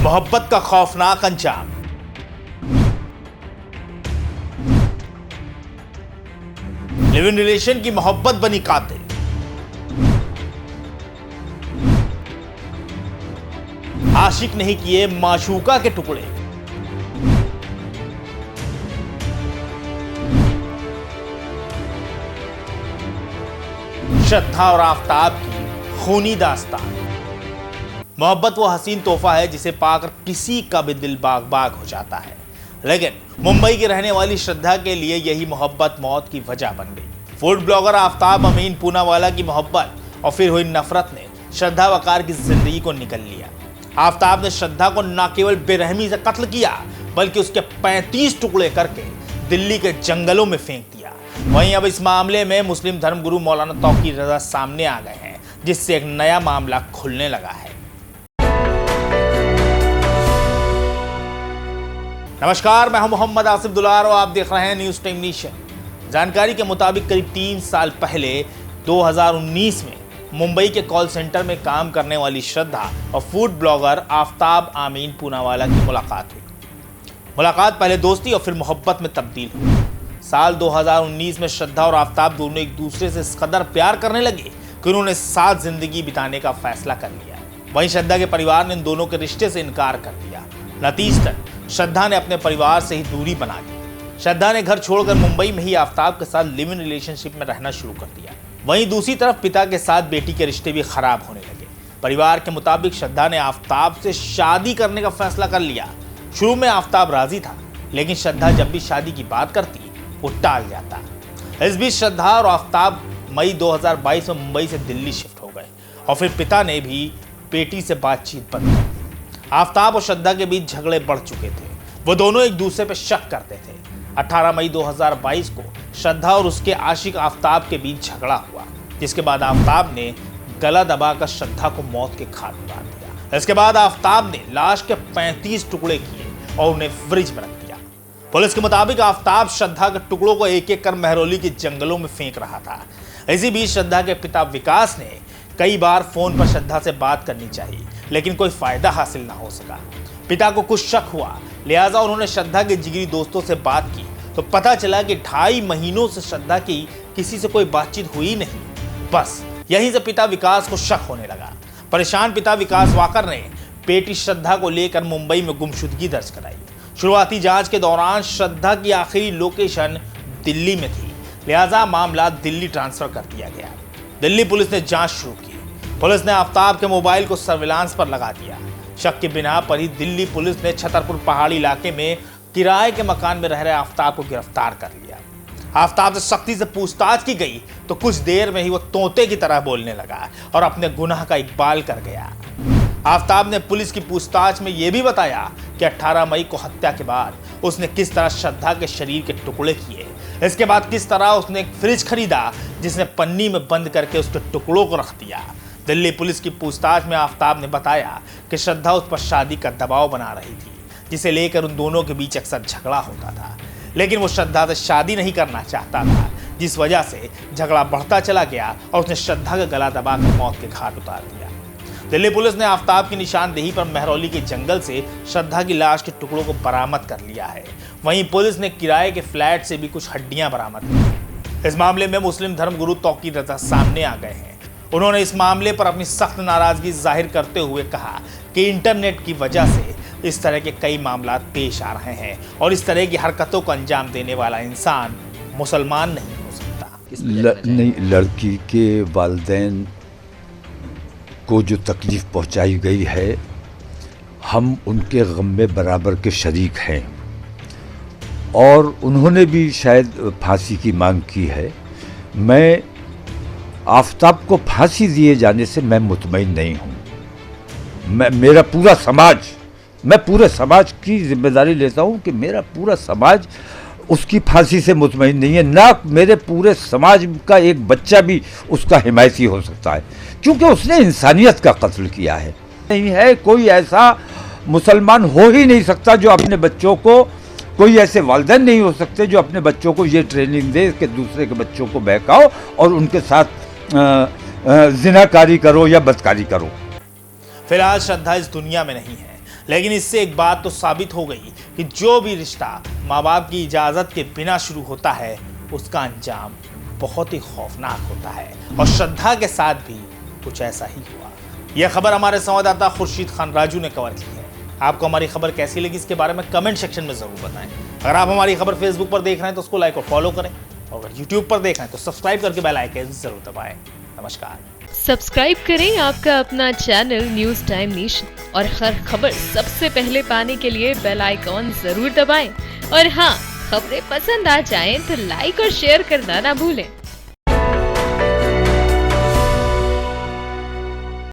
मोहब्बत का खौफनाक अंजाम। लिव इन रिलेशन की मोहब्बत बनी कातिल। आशिक नहीं किए माशूका के टुकड़े। श्रद्धा और आफताब की खूनी दास्तान। मोहब्बत वो हसीन तोहफा है जिसे पाकर किसी का भी दिल बाग बाग हो जाता है, लेकिन मुंबई की रहने वाली श्रद्धा के लिए यही मोहब्बत मौत की वजह बन गई। फूड ब्लॉगर आफताब अमीन पूनावाला की मोहब्बत और फिर हुई नफरत ने श्रद्धा वकार की जिंदगी को निकल लिया। आफताब ने श्रद्धा को न केवल बेरहमी से कत्ल किया, बल्कि उसके 35 टुकड़े करके दिल्ली के जंगलों में फेंक दिया। वहीं अब इस मामले में मुस्लिम धर्मगुरु मौलाना तौकीर रजा सामने आ गए हैं, जिससे एक नया मामला खुलने लगा है। नमस्कार, मैं हूं मोहम्मद आसिफ दुलार और आप देख रहे हैं न्यूज टाइम नेशन। जानकारी के मुताबिक करीब 3 साल पहले 2019 में मुंबई के कॉल सेंटर में काम करने वाली श्रद्धा और फूड ब्लॉगर आफताब अमीन पूनावाला की मुलाकात हुई। मुलाकात पहले दोस्ती और फिर मोहब्बत में तब्दील हुई। साल 2019 में श्रद्धा और आफताब दोनों एक दूसरे से इस कदर प्यार करने लगे कि उन्होंने साथ जिंदगी बिताने का फैसला कर लिया। वहीं श्रद्धा के परिवार ने इन दोनों के रिश्ते से इनकार कर दिया। नतीजतन श्रद्धा ने अपने परिवार से ही दूरी बना ली। श्रद्धा ने घर छोड़कर मुंबई में ही आफताब के साथ लिव इन रिलेशनशिप में रहना शुरू कर दिया। वहीं दूसरी तरफ पिता के साथ बेटी के रिश्ते भी खराब होने लगे। परिवार के मुताबिक श्रद्धा ने आफताब से शादी करने का फैसला कर लिया। शुरू में आफताब राजी था, लेकिन श्रद्धा जब भी शादी की बात करती वो टाल जाता। इस बीच श्रद्धा और आफताब मई 2022 में मुंबई से दिल्ली शिफ्ट हो गए और फिर पिता ने भी बेटी से बातचीत बंद कर दी। आफताब और श्रद्धा के बीच झगड़े बढ़ चुके थे। वो दोनों एक दूसरे पर शक करते थे। 18 मई 2022 को श्रद्धा और उसके आशिक आफताब के बीच झगड़ा हुआ, जिसके बाद आफताब ने गला दबाकर श्रद्धा को मौत के घाट उतार दिया। इसके बाद आफताब ने लाश के 35 टुकड़े किए और उन्हें फ्रिज में रख दिया। पुलिस के मुताबिक आफताब श्रद्धा के टुकड़ों को एक एक कर मेहरौली के जंगलों में फेंक रहा था। इसी बीच श्रद्धा के पिता विकास ने कई बार फोन पर श्रद्धा से बात करनी चाहिए, लेकिन कोई फायदा हासिल ना हो सका। पिता को कुछ शक हुआ, लिहाजा उन्होंने श्रद्धा के जिगरी दोस्तों से बात की तो पता चला कि 2.5 महीनों से श्रद्धा की किसी से कोई बातचीत हुई नहीं। बस यहीं से पिता विकास को शक होने लगा। परेशान पिता विकास वाकर ने बेटी श्रद्धा को लेकर मुंबई में गुमशुदगी दर्ज कराई। शुरुआती जांच के दौरान श्रद्धा की आखिरी लोकेशन दिल्ली में थी, लिहाजा मामला दिल्ली ट्रांसफर कर दिया गया। दिल्ली पुलिस ने जांच शुरू की। पुलिस ने आफताब के मोबाइल को सर्विलांस पर लगा दिया। शक की बिना पर ही दिल्ली पुलिस ने छतरपुर पहाड़ी इलाके में किराए के मकान में रह रहे आफताब को गिरफ्तार कर लिया। आफताब से सख्ती से पूछताछ की गई तो कुछ देर में ही वो तोते की तरह बोलने लगा और अपने गुनाह का इकबाल कर गया। आफताब ने पुलिस की पूछताछ में यह भी बताया कि 18 मई को हत्या के बाद उसने किस तरह श्रद्धा के शरीर के टुकड़े किए। इसके बाद किस तरह उसने एक फ्रिज खरीदा जिसने पन्नी में बंद करके उसके टुकड़ों को रख दिया। दिल्ली पुलिस की पूछताछ में आफताब ने बताया कि श्रद्धा उस पर शादी का दबाव बना रही थी, जिसे लेकर उन दोनों के बीच अक्सर झगड़ा होता था, लेकिन वो श्रद्धा से शादी नहीं करना चाहता था, जिस वजह से झगड़ा बढ़ता चला गया और उसने श्रद्धा का गला दबाकर मौत के घाट उतार दिया। दिल्ली पुलिस ने आफताब की निशानदेही पर मेहरौली के जंगल से श्रद्धा की लाश के टुकड़ों को बरामद कर लिया है। वहीं पुलिस ने किराए के फ्लैट से भी कुछ हड्डियां बरामद की। इस मामले में मुस्लिम धर्मगुरु तौकीर रजा सामने आ गए हैं। उन्होंने इस मामले पर अपनी सख्त नाराजगी जाहिर करते हुए कहा कि इंटरनेट की वजह से इस तरह के कई मामला पेश आ रहे हैं और इस तरह की हरकतों को अंजाम देने वाला इंसान मुसलमान नहीं हो सकता। नहीं, लड़की के वालिदैन को जो तकलीफ पहुंचाई गई है, हम उनके गम में बराबर के शरीक हैं और उन्होंने भी शायद फांसी की मांग की है। मैं आफताब को फांसी दिए जाने से मैं मुतमईन नहीं हूँ। मेरा पूरा समाज, मैं पूरे समाज की जिम्मेदारी लेता हूँ कि मेरा पूरा समाज उसकी फांसी से मुतमईन नहीं है। ना मेरे पूरे समाज का एक बच्चा भी उसका हिमायती हो सकता है, क्योंकि उसने इंसानियत का कत्ल किया है। नहीं है, कोई ऐसा मुसलमान हो ही नहीं सकता जो अपने बच्चों को, कोई ऐसे वालिदैन नहीं हो सकते जो अपने बच्चों को ये ट्रेनिंग दे कि दूसरे के बच्चों को बहकाओ और उनके साथ जिनाकारी करो या बदकारी करो। फिलहाल श्रद्धा इस दुनिया में नहीं है, लेकिन इससे एक बात तो साबित हो गई कि जो भी रिश्ता माँ बाप की इजाजत के बिना शुरू होता है उसका अंजाम बहुत ही खौफनाक होता है। और श्रद्धा के साथ भी कुछ ऐसा ही हुआ। यह खबर हमारे संवाददाता खुर्शीद खान राजू ने कवर की है। आपको हमारी खबर कैसी लगी इसके बारे में कमेंट सेक्शन में जरूर बताएं। अगर आप हमारी खबर फेसबुक पर देख रहे हैं तो उसको लाइक और फॉलो करें, और अगर यूट्यूब पर देख रहे हैं तो सब्सक्राइब करके बेल आइकन जरूर दबाएं। नमस्कार। सब्सक्राइब करें आपका अपना चैनल न्यूज़ टाइम नेशन, और हर खबर सबसे पहले पाने के लिए बेल आइकॉन जरूर दबाएं। और हाँ, खबरें पसंद आ जाएं तो लाइक और शेयर करना ना भूलें।